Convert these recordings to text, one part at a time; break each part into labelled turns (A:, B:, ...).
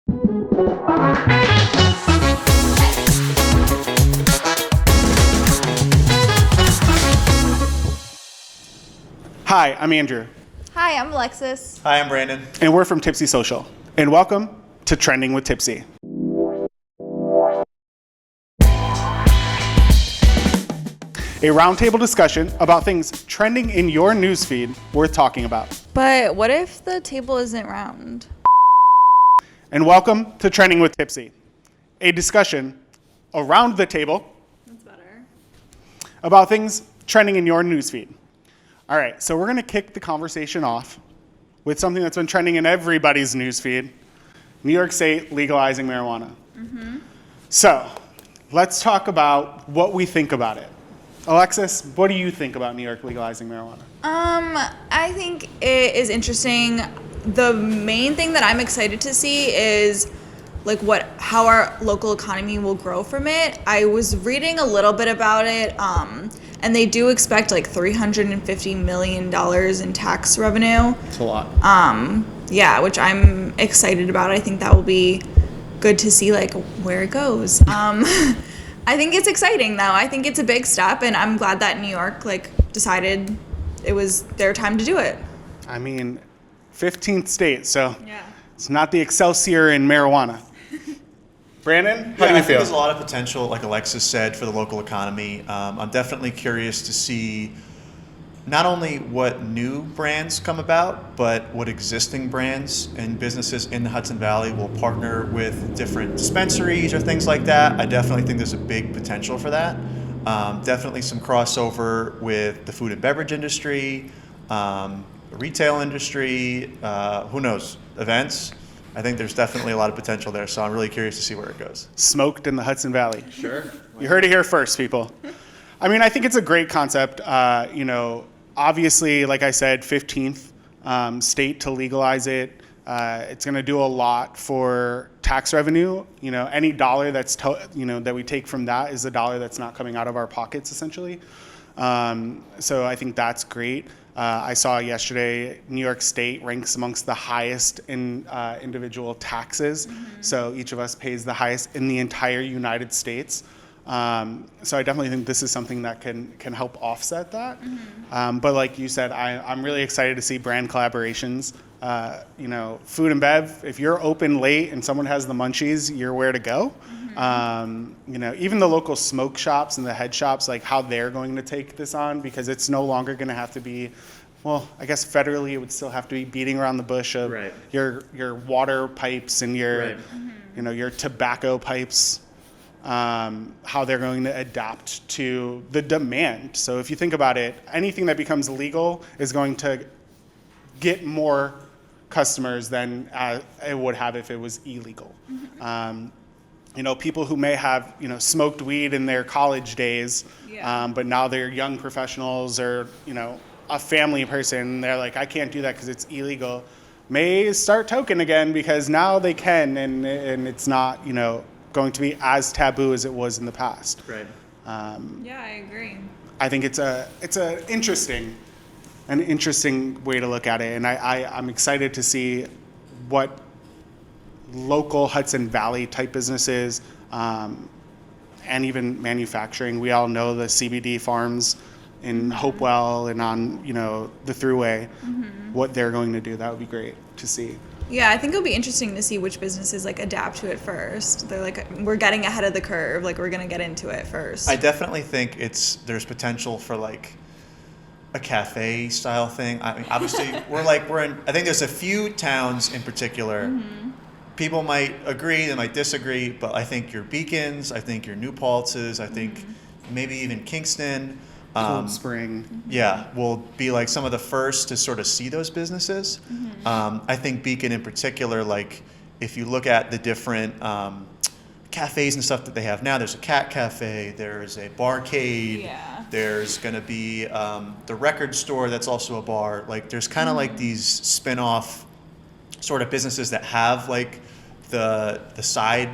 A: Hi, I'm Andrew.
B: Hi, I'm Alexis.
C: Hi, I'm Brandon.
A: And we're from Tipsy Social. And welcome to Trending with Tipsy. A roundtable discussion about things trending in your newsfeed worth talking about.
B: But what if the table isn't round?
A: And welcome to Trending with Tipsy, a discussion around the table
B: That's better.
A: about things trending in your newsfeed. All right, so we're going to kick the conversation off with something that's been trending in everybody's newsfeed, New York State legalizing marijuana. So let's talk about what we think about it. Alexis, what do you think about New York legalizing marijuana?
B: I think it is interesting. The main thing that I'm excited to see is like how our local economy will grow from it. I was reading a little bit about it, and they do expect like $350 million in tax revenue.
A: It's a lot.
B: Yeah, which I'm excited about. I think that will be good to see like where it goes. I think it's exciting though. I think it's a big step, and I'm glad that New York like decided it was their time to do it.
A: I mean, 15th state, so
B: Yeah.
A: it's not the Excelsior in marijuana. Brandon, how do you
C: I think
A: feel?
C: there's a lot of potential, like Alexis said, for the local economy. I'm definitely curious to see not only what new brands come about, but what existing brands and businesses in the Hudson Valley will partner with different dispensaries or things like that. I definitely think there's a big potential for that. Definitely some crossover with the food and beverage industry, the retail industry, who knows, events. I think there's definitely a lot of potential there, so I'm really curious to see where it goes.
A: Smoked in the Hudson Valley.
C: Sure.
A: You heard it here first, people. I mean, I think it's a great concept. Obviously, like I said, 15th state to legalize it. It's going to do a lot for tax revenue. Any dollar that's that we take from that is a dollar that's not coming out of our pockets, essentially. So I think that's great. I saw yesterday New York State ranks amongst the highest in individual taxes. So each of us pays the highest in the entire United States. So I definitely think this is something that can help offset that. But like you said, I'm really excited to see brand collaborations. Food and bev, if you're open late and someone has the munchies, you're where to go. Even the local smoke shops and the head shops, like how they're going to take this on, because it's no longer going to have to be, well, I guess federally it would still have to be beating around the bush of
C: Right.
A: your water pipes and your,
C: Right.
A: your tobacco pipes. How they're going to adapt to the demand. So if you think about it, anything that becomes legal is going to get more customers than it would have if it was illegal. People who may have, smoked weed in their college days, but now they're young professionals or, a family person, they're like, I can't do that because it's illegal, may start toking again because now they can, and it's not, going to be as taboo as it was in the past.
C: Right.
B: Yeah, I agree.
A: I think it's an interesting way to look at it, and I'm excited to see what local Hudson Valley type businesses and even manufacturing. We all know the CBD farms in Hopewell and on the Thruway. What they're going to do, that would be great to see.
B: Yeah, I think it'll be interesting to see which businesses like adapt to it first. They're like, we're getting ahead of the curve. Like we're gonna get into it first.
C: I definitely think there's potential for like a cafe style thing. I mean, obviously I think there's a few towns in particular. People might agree, they might disagree, but I think your Beacons, I think your New Paltzes, I think maybe even Kingston.
A: Cold Spring.
C: Yeah, will be like some of the first to sort of see those businesses. I think Beacon in particular, like if you look at the different cafes and stuff that they have now, there's a cat cafe, there's a barcade, there's going to be the record store that's also a bar. Like there's kind of like these spin-off sort of businesses that have like the side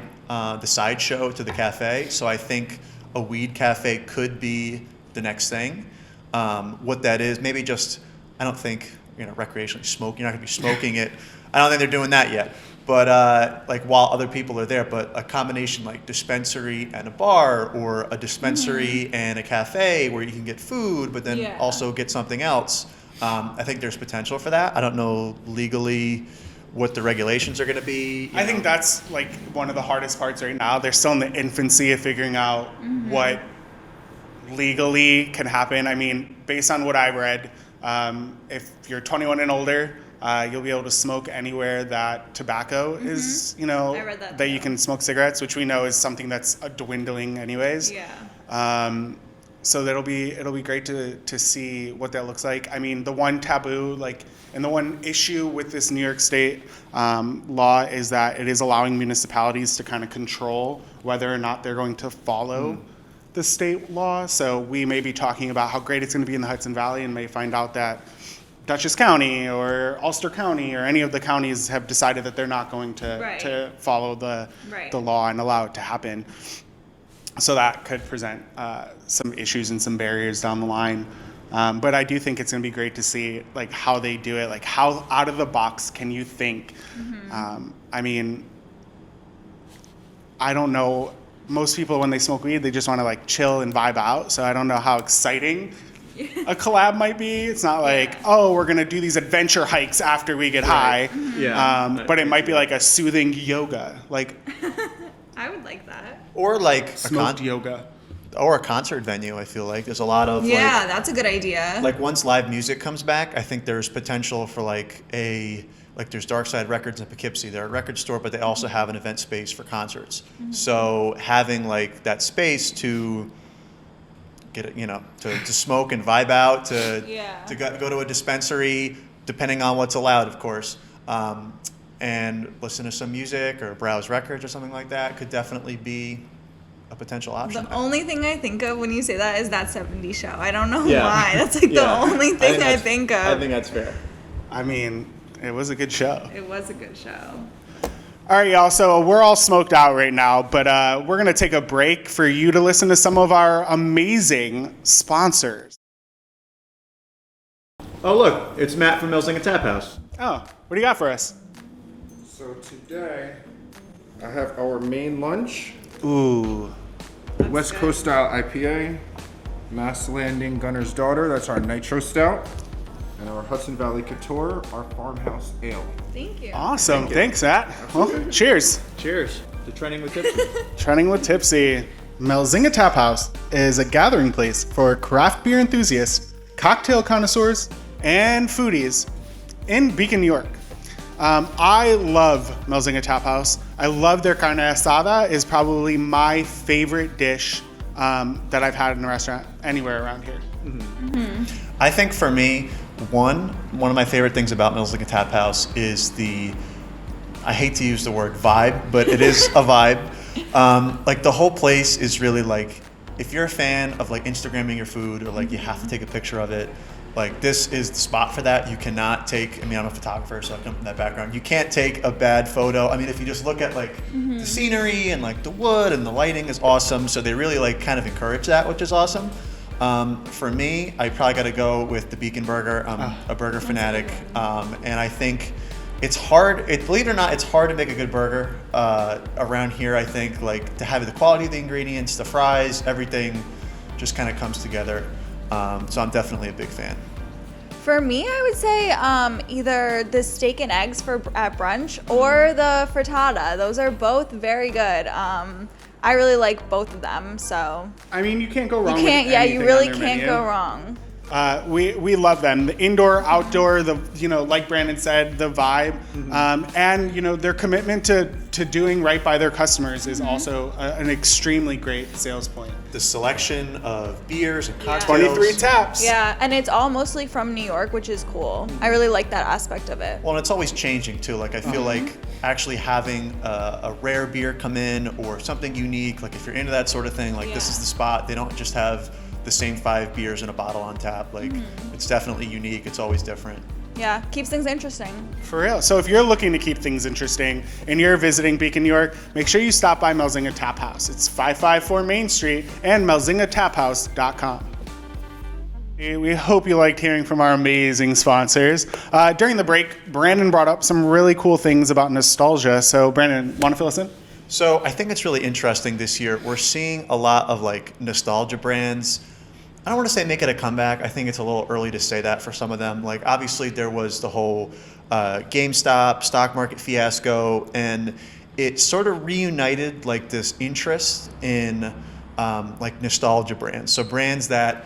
C: show to the cafe. So I think a weed cafe could be the next thing. What that is, maybe just, I don't think, recreationally smoke, you're not gonna be smoking it. I don't think they're doing that yet. but like while other people are there, but a combination like dispensary and a bar, or a dispensary and a cafe where you can get food, but then also get something else. I think there's potential for that. I don't know legally what the regulations are going to be.
A: I think that's like one of the hardest parts right now. They're still in the infancy of figuring out what legally can happen. I mean, based on what I read, if you're 21 and older, you'll be able to smoke anywhere that tobacco is,
B: I read that
A: you can smoke cigarettes, which we know is something that's dwindling anyways. So it'll be great to see what that looks like. I mean, the one taboo, like, and the one issue with this New York State law is that it is allowing municipalities to kind of control whether or not they're going to follow the state law. So we may be talking about how great it's going to be in the Hudson Valley, and may find out that Dutchess County or Ulster County or any of the counties have decided that they're not going to follow the law and allow it to happen. So that could present some issues and some barriers down the line. But I do think it's going to be great to see like how they do it, like how out of the box can you think? I mean, I don't know. Most people, when they smoke weed, they just want to like chill and vibe out. So I don't know how exciting a collab might be. It's not like, oh, we're going to do these adventure hikes after we get high. But it might be like a soothing yoga. Like,
B: I would like that.
C: Or like
A: smoked yoga.
C: Or a concert venue. I feel like there's a lot of
B: that's a good idea.
C: Like once live music comes back, I think there's potential for like there's Dark Side Records in Poughkeepsie. They're a record store, but they also have an event space for concerts. So having like that space to get it, to smoke and vibe out, to go to a dispensary, depending on what's allowed, of course, and listen to some music or browse records or something like that could definitely be a potential option.
B: The only thing I think of when you say that is that 70s show. I don't know why. That's like the only thing I think of.
C: I think that's fair.
A: I mean, it was a good show.
B: It was a good show.
A: All right, y'all. So we're all smoked out right now, but we're going to take a break for you to listen to some of our amazing sponsors.
C: Oh, look. It's Matt from Melzingah Tap House.
A: Oh, what do you got for us?
D: So today, I have our main lunch.
A: Ooh.
D: West Coast style IPA, Mass Landing Gunner's Daughter, that's our Nitro Stout, and our Hudson Valley Couture, our Farmhouse Ale.
B: Thank you.
A: Awesome. Thanks, Matt. Well, cheers.
C: Cheers to Trending with Tipsy.
A: Trending with Tipsy. Melzingah Tap House is a gathering place for craft beer enthusiasts, cocktail connoisseurs, and foodies in Beacon, New York. I love Melzingah Tap House. I love their carne asada. Is probably my favorite dish that I've had in a restaurant anywhere around here.
C: I think for me, one of my favorite things about Melzingah Tap House is I hate to use the word vibe, but it is a vibe. Like the whole place is really like, if you're a fan of like Instagramming your food or like you have to take a picture of it, like this is the spot for that. You cannot I'm a photographer, so I come from that background. You can't take a bad photo. I mean, if you just look at like the scenery and like the wood and the lighting is awesome. So they really like kind of encourage that, which is awesome. For me, I probably got to go with the Beacon Burger. I'm a burger fanatic, and I think it's hard. Believe it or not, it's hard to make a good burger around here. I think like to have the quality of the ingredients, the fries, everything just kind of comes together. So I'm definitely a big fan.
B: For me, I would say either the steak and eggs at brunch or the frittata. Those are both very good. I really like both of them. So
A: I mean, you can't go wrong.
B: You really can't go wrong.
A: We love them. The indoor, outdoor, like Brandon said, the vibe, and their commitment to doing right by their customers is also an extremely great sales point.
C: The selection of beers and cocktails.
A: 23 taps.
B: Yeah, and it's all mostly from New York, which is cool. I really like that aspect of it.
C: Well, and it's always changing too. Like I feel like actually having a rare beer come in or something unique, like if you're into that sort of thing, like this is the spot. They don't just have the same 5 beers in a bottle on tap. Like it's definitely unique. It's always different.
B: Yeah, keeps things interesting.
A: For real. So if you're looking to keep things interesting and you're visiting Beacon, New York, make sure you stop by Melzingah Tap House. It's 554 Main Street and melzingahtaphouse.com. We hope you liked hearing from our amazing sponsors. During the break, Brandon brought up some really cool things about nostalgia. So, Brandon, want to fill us in?
C: So I think it's really interesting this year. We're seeing a lot of like nostalgia brands. I don't want to say make it a comeback. I think it's a little early to say that for some of them. Like obviously there was the whole GameStop stock market fiasco, and it sort of reunited like this interest in like nostalgia brands. So brands that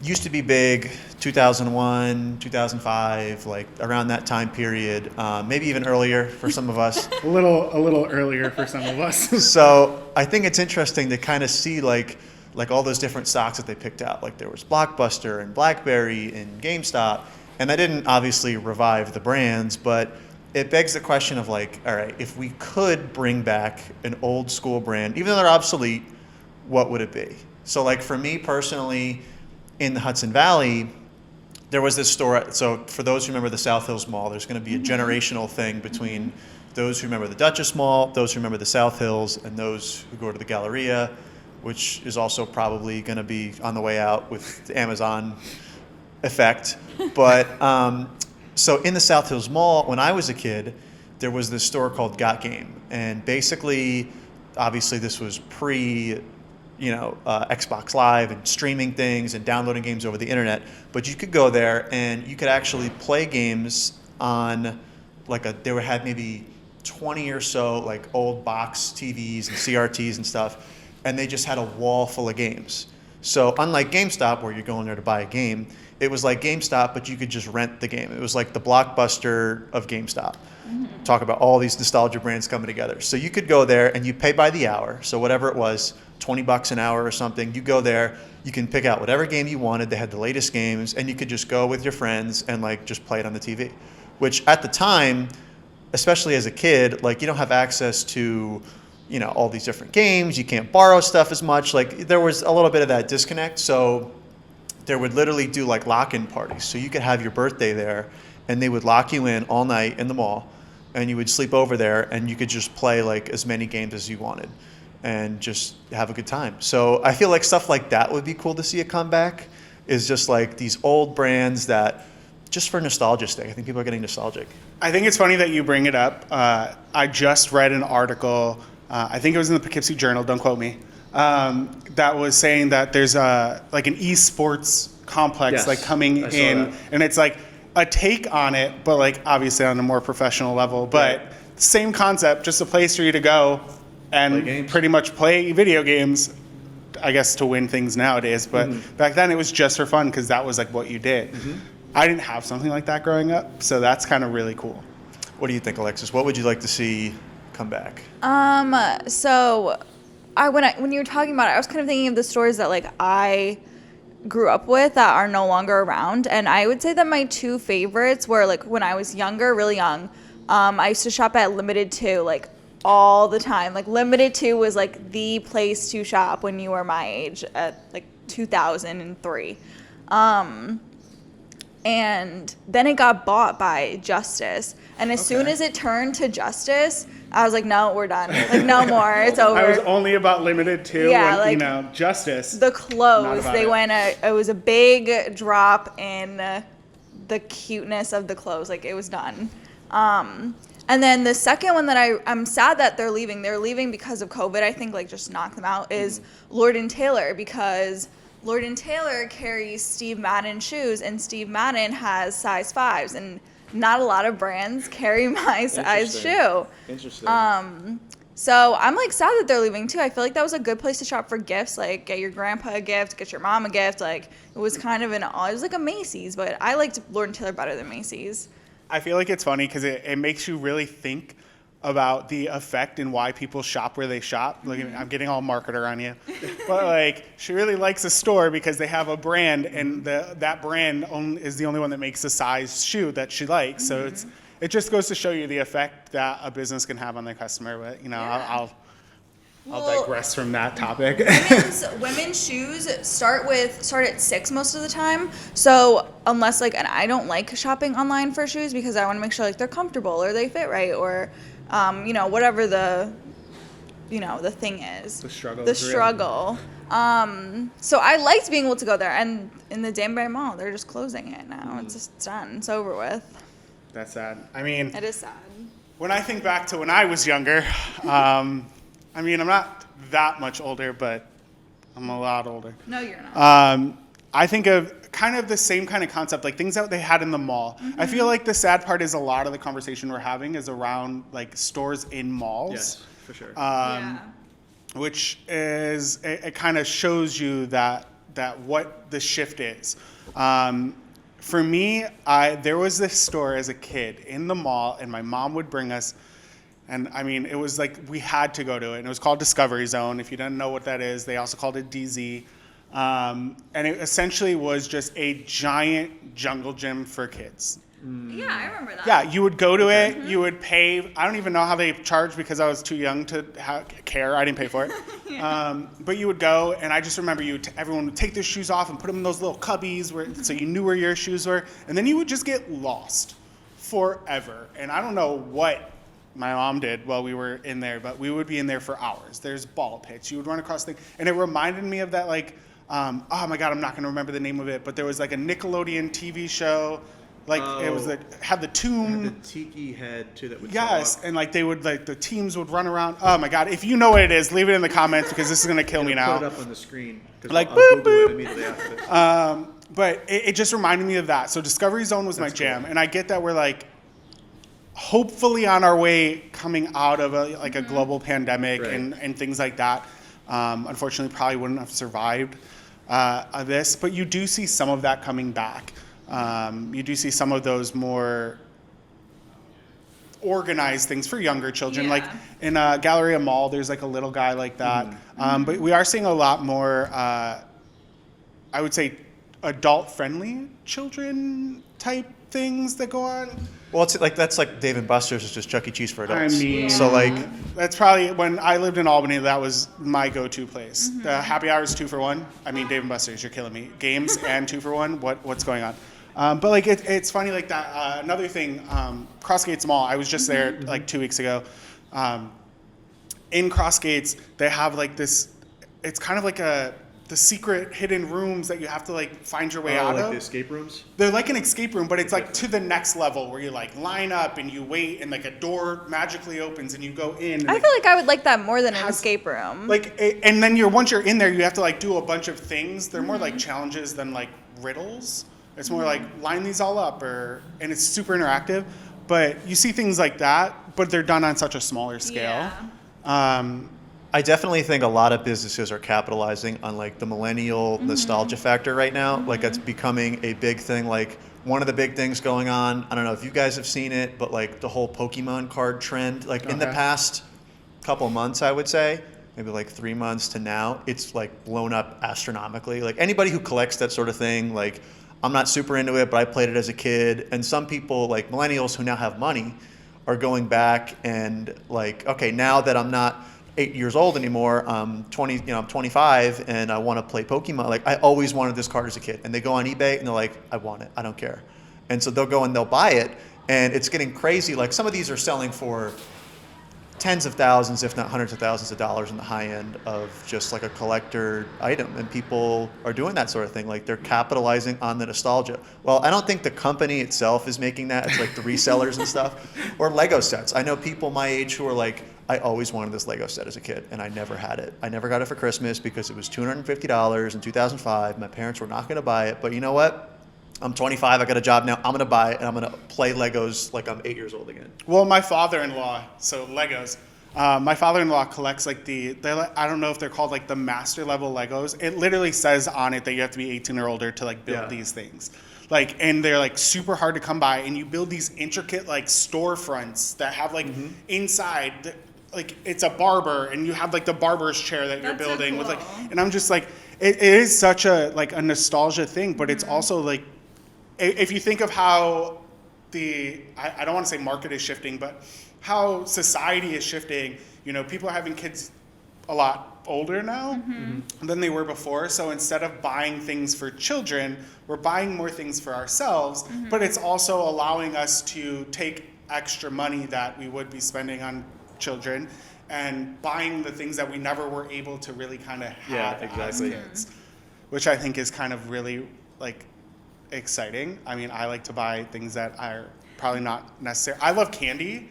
C: used to be big, 2001, 2005, like around that time period, maybe even earlier for some of us.
A: A little earlier for some of us.
C: So I think it's interesting to kind of see like all those different stocks that they picked out. Like there was Blockbuster and BlackBerry and GameStop, and that didn't obviously revive the brands, but it begs the question of like, all right, if we could bring back an old school brand, even though they're obsolete, what would it be? So like for me personally, in the Hudson Valley, there was this store. So for those who remember the South Hills Mall, there's going to be a generational thing between those who remember the Duchess Mall, those who remember the South Hills, and those who go to the Galleria, which is also probably going to be on the way out with the Amazon effect. But so in the South Hills Mall, when I was a kid, there was this store called Got Game. And basically, obviously this was pre Xbox Live and streaming things and downloading games over the internet. But you could go there and you could actually play games on they would have maybe 20 or so like old box TVs and CRTs and stuff. And they just had a wall full of games. So unlike GameStop, where you're going there to buy a game, it was like GameStop, but you could just rent the game. It was like the Blockbuster of GameStop. Talk about all these nostalgia brands coming together. So you could go there and you pay by the hour. So whatever it was, $20 an hour or something, you go there, you can pick out whatever game you wanted. They had the latest games, and you could just go with your friends and like just play it on the TV. Which at the time, especially as a kid, like you don't have access to all these different games. You can't borrow stuff as much. Like there was a little bit of that disconnect. So there would literally do like lock-in parties. So you could have your birthday there and they would lock you in all night in the mall and you would sleep over there and you could just play like as many games as you wanted and just have a good time. So I feel like stuff like that would be cool to see a comeback, is just like these old brands that just for nostalgia's sake. I think people are getting nostalgic.
A: I think it's funny that you bring it up. I just read an article, I think it was in the Poughkeepsie Journal, don't quote me, that was saying that there's like an esports complex like coming in, and it's like a take on it, but like obviously on a more professional level, but same concept, just a place for you to go and pretty much play video games, I guess, to win things nowadays. But back then it was just for fun because that was like what you did. I didn't have something like that growing up, so that's kind of really cool.
C: What do you think, Alexis? What would you like to see come back?
B: So when you were talking about it, I was kind of thinking of the stores that like I grew up with that are no longer around, and I would say that my two favorites were like when I was younger, really young. I used to shop at Limited 2 like all the time. Like Limited 2 was like the place to shop when you were my age at like 2003. And then it got bought by Justice. And as soon as it turned to Justice, I was like, no, we're done. Like, no more. It's over.
A: I was only about Limited too.
B: Yeah,
A: when,
B: like,
A: Justice.
B: The clothes, it was a big drop in the cuteness of the clothes. Like, it was done. And then the second one that I'm sad that they're leaving. They're leaving because of COVID, I think, like, just knock them out, is Lord & Taylor, because Lord & Taylor carries Steve Madden shoes, and Steve Madden has size 5s, and not a lot of brands carry my size shoe.
C: Interesting.
B: So I'm like sad that they're leaving too. I feel like that was a good place to shop for gifts, like get your grandpa a gift, get your mom a gift. Like it was kind of it was like a Macy's, but I liked Lord & Taylor better than Macy's.
A: I feel like it's funny because it makes you really think about the effect and why people shop where they shop. Like, I'm getting all marketer on you. But like, she really likes a store because they have a brand, and that brand is the only one that makes the size shoe that she likes. So it just goes to show you the effect that a business can have on their customer. But I'll digress from that topic.
B: Women's shoes start at 6 most of the time. So unless and I don't like shopping online for shoes because I want to make sure they're comfortable or they fit right or whatever the the thing is.
A: The struggle
B: The
A: is real.
B: struggle. So I liked being able to go there. And in the Danbury Mall, they're just closing it now. It's just done. It's over with.
A: That's sad. I mean,
B: It is sad.
A: when I think back to when I was younger, I'm not that much older, but I'm a lot older.
B: No, you're not.
A: I think of kind of the same kind of concept, like things that they had in the mall. I feel like the sad part is a lot of the conversation we're having is around like stores in malls.
C: Yes, for sure.
B: Yeah.
A: Which is it kind of shows you that what the shift is. For me, there was this store as a kid in the mall, and my mom would bring us, and I mean, it was like we had to go to it, and it was called Discovery Zone. If you didn't know what that is, they also called it DZ. And it essentially was just a giant jungle gym for kids.
B: Yeah, I remember that.
A: Yeah, you would go to it, you would pay. I don't even know how they charged because I was too young to care. I didn't pay for it. But you would go, and I just remember everyone would take their shoes off and put them in those little cubbies so you knew where your shoes were. And then you would just get lost forever. And I don't know what my mom did while we were in there, but we would be in there for hours. There's ball pits. You would run across things. And it reminded me of that, like, oh my God, I'm not going to remember the name of it, but there was like a Nickelodeon TV show. Like it was had the tomb.
C: Had the tiki head too that would
A: Yes,
C: talk.
A: and like the teams would run around. Oh my God! If you know what it is, leave it in the comments because this is gonna kill me now.
C: Put it up on the screen. 'Cause
A: Like,
C: I'll
A: boop,
C: Google it
A: boop.
C: immediately after this.
A: But it just reminded me of that. So Discovery Zone was my
C: That's
A: jam,
C: cool.
A: and I get that we're like hopefully on our way coming out of a global pandemic
C: Right.
A: and things like that. Unfortunately, probably wouldn't have survived this, but you do see some of that coming back. You do see some of those more organized things for younger children.
B: Yeah.
A: Like in Galleria Mall, there's like a little guy like that. But we are seeing a lot more, I would say, adult-friendly children type things that go on.
C: Well, it's like that's like Dave and Buster's is just Chuck E. Cheese for adults.
A: I mean,
C: so like
A: that's probably when I lived in Albany. That was my go-to place. The happy hour is 2 for 1. I mean, Dave and Buster's, you're killing me. Games and 2 for 1. What's going on? But like it's funny like that. Another thing, Crossgates Mall. I was just there like 2 weeks ago. In Crossgates, they have like this. It's kind of like the secret hidden rooms that you have to like find your way out
C: like
A: of.
C: the escape rooms.
A: They're like an escape room, but it's like to the next level where you like line up and you wait and like a door magically opens and you go in. And
B: I feel like I would like that more than an
A: has-
B: escape room.
A: and then once you're in there, you have to like do a bunch of things. They're more like challenges than like riddles. It's more like line these all up, and it's super interactive. But you see things like that, but they're done on such a smaller scale.
C: I definitely think a lot of businesses are capitalizing on like the millennial nostalgia factor right now. Like it's becoming a big thing. Like one of the big things going on, I don't know if you guys have seen it, but like the whole Pokemon card trend, like in the
A: Okay.
C: past couple months, I would say, maybe like 3 months to now, it's like blown up astronomically. Like anybody who collects that sort of thing, like I'm not super into it, but I played it as a kid. And some people, like millennials who now have money, are going back and like, okay, now that I'm not 8 years old anymore, I'm 25, and I want to play Pokemon. Like I always wanted this card as a kid, and they go on eBay and they're like, I want it, I don't care. And so they'll go and they'll buy it, and it's getting crazy. Like some of these are selling for tens of thousands, if not hundreds of thousands of dollars in the high end of just like a collector item, and people are doing that sort of thing. Like they're capitalizing on the nostalgia. Well, I don't think the company itself is making that. It's like the resellers and stuff, or Lego sets. I know people my age who are like, I always wanted this Lego set as a kid, and I never had it. I never got it for Christmas because it was $250 in 2005. My parents were not going to buy it, but you know what? I'm 25, I got a job now, I'm going to buy it, and I'm going to play Legos like I'm 8 years old again.
A: Well, my father-in-law, so Legos. My father-in-law collects like I don't know if they're called like the master level Legos. It literally says on it that you have to be 18 or older to like build these things. Like, and they're like super hard to come by, and you build these intricate like storefronts that have like inside, like it's a barber, and you have like the barber's chair that you're
B: That's so
A: building with like,
B: cool.
A: and I'm just like, it is such a like a nostalgia thing, but it's also like, if you think of how I don't want to say market is shifting, but how society is shifting, people are having kids a lot older now than they were before. So instead of buying things for children, we're buying more things for ourselves, but it's also allowing us to take extra money that we would be spending on children and buying the things that we never were able to really kind of
E: Yeah,
A: have
E: exactly.
A: as kids, which I think is kind of really like exciting. I mean, I like to buy things that are probably not necessary. I love candy,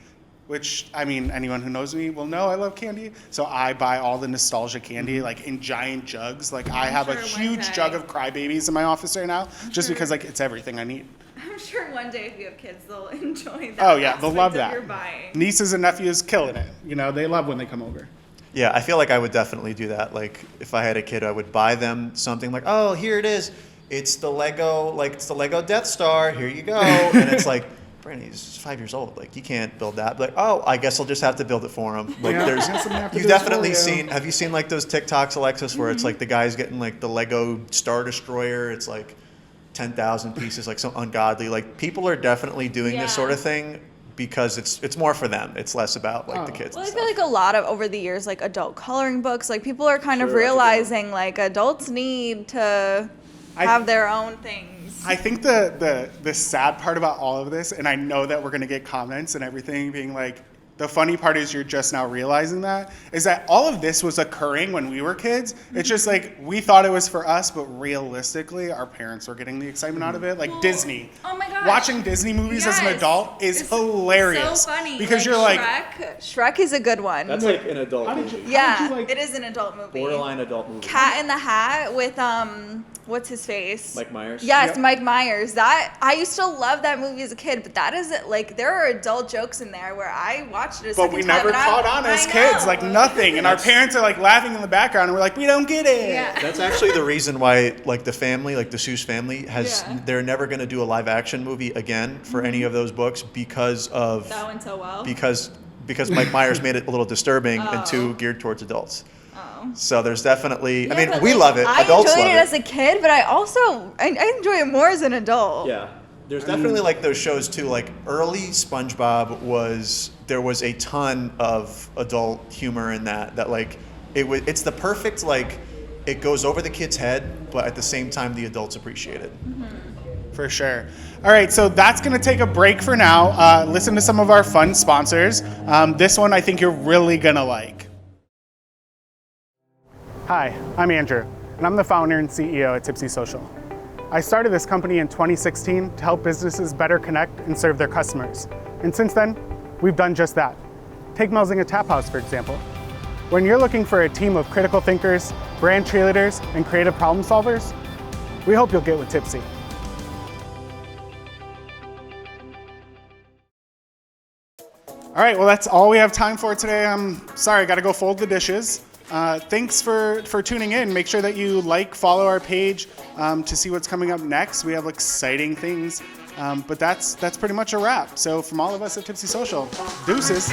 A: which, I mean, anyone who knows me will know I love candy. So I buy all the nostalgia candy, like in giant jugs. Like I have a
B: sure one
A: huge
B: day.
A: jug of Crybabies in my office right now, just
B: sure.
A: because like it's everything I need.
B: I'm sure one day if you have kids, they'll enjoy that.
A: Oh yeah, they'll
B: aspect
A: love
B: of
A: that.
B: Your buying.
A: Nieces and nephews killing it. You know, they love when they come over.
C: Yeah, I feel like I would definitely do that. Like if I had a kid, I would buy them something like, oh, here it is. It's the Lego Death Star. Here you go. And it's like, Brandy, he's 5 years old. Like, you can't build that. Like, oh, I guess I'll just have to build it for him. Like,
A: Yeah, I
C: there's,
A: guess I'm gonna have to
C: you've
A: do this for
C: definitely
A: you.
C: seen, have you seen like those TikToks, Alexis, where it's like the guy's getting like the Lego Star Destroyer. It's like 10,000 pieces, like so ungodly. Like, people are definitely doing
B: Yeah.
C: this sort of thing because it's more for them. It's less about like the kids
B: Well, I
C: and
B: feel
C: stuff.
B: like a lot of over the years, like adult coloring books, like people are kind of
E: Sure, that's a good one.
B: realizing like adults need to have their own things.
A: I think the sad part about all of this, and I know that we're gonna get comments and everything being like, the funny part is you're just now realizing that, is that all of this was occurring when we were kids. It's just like, we thought it was for us, but realistically, our parents were getting the excitement out of it. Like
B: Well,
A: Disney.
B: oh my gosh.
A: Watching Disney movies as an
B: Yes.
A: adult is
B: It's
A: hilarious.
B: So funny.
A: Because you're like,
B: Shrek is a good one.
E: That's like an adult
A: How did
E: movie.
A: you-
B: yeah,
A: like-
B: it is an adult movie.
E: Borderline adult movie.
B: Cat in the Hat with what's his face?
E: Mike Myers.
B: Yes,
A: Yep.
B: Mike Myers. That I used to love that movie as a kid, but that is like there are adult jokes in there where I watched it a
A: but
B: second
A: we
B: time
A: never
B: and
A: caught on
B: I
A: as
B: know.
A: kids, like nothing. And our parents are like laughing in the background, and we're like, we don't get it.
B: Yeah.
C: That's actually the reason why, like the family, like the Seuss family, has
B: Yeah.
C: they're never going to do a live action movie again for any of those books because of
B: That went so well.
C: because Mike Myers made it a little disturbing and too geared towards adults.
B: Oh.
C: So there's definitely, I
B: Yeah,
C: mean,
B: but,
C: we
B: like,
C: love it.
B: I
C: Adults
B: enjoyed
C: love
B: it
C: it.
B: as a kid, but I enjoy it more as an adult.
E: Yeah.
C: There's definitely like those shows too. Like early SpongeBob there was a ton of adult humor in that like it's the perfect, like it goes over the kid's head, but at the same time the adults appreciate it.
A: For sure. All right, so that's going to take a break for now. Listen to some of our fun sponsors. This one I think you're really going to like. Hi, I'm Andrew, and I'm the founder and CEO at Tipsy Social. I started this company in 2016 to help businesses better connect and serve their customers. And since then, we've done just that. Take Melzingah Tap House, for example. When you're looking for a team of critical thinkers, brand cheerleaders, and creative problem solvers, we hope you'll get with Tipsy. All right, well, that's all we have time for today. I'm sorry, I got to go fold the dishes. Thanks for tuning in. Make sure that you follow our page to see what's coming up next. We have exciting things, but that's pretty much a wrap. So from all of us at Tipsy Social, deuces.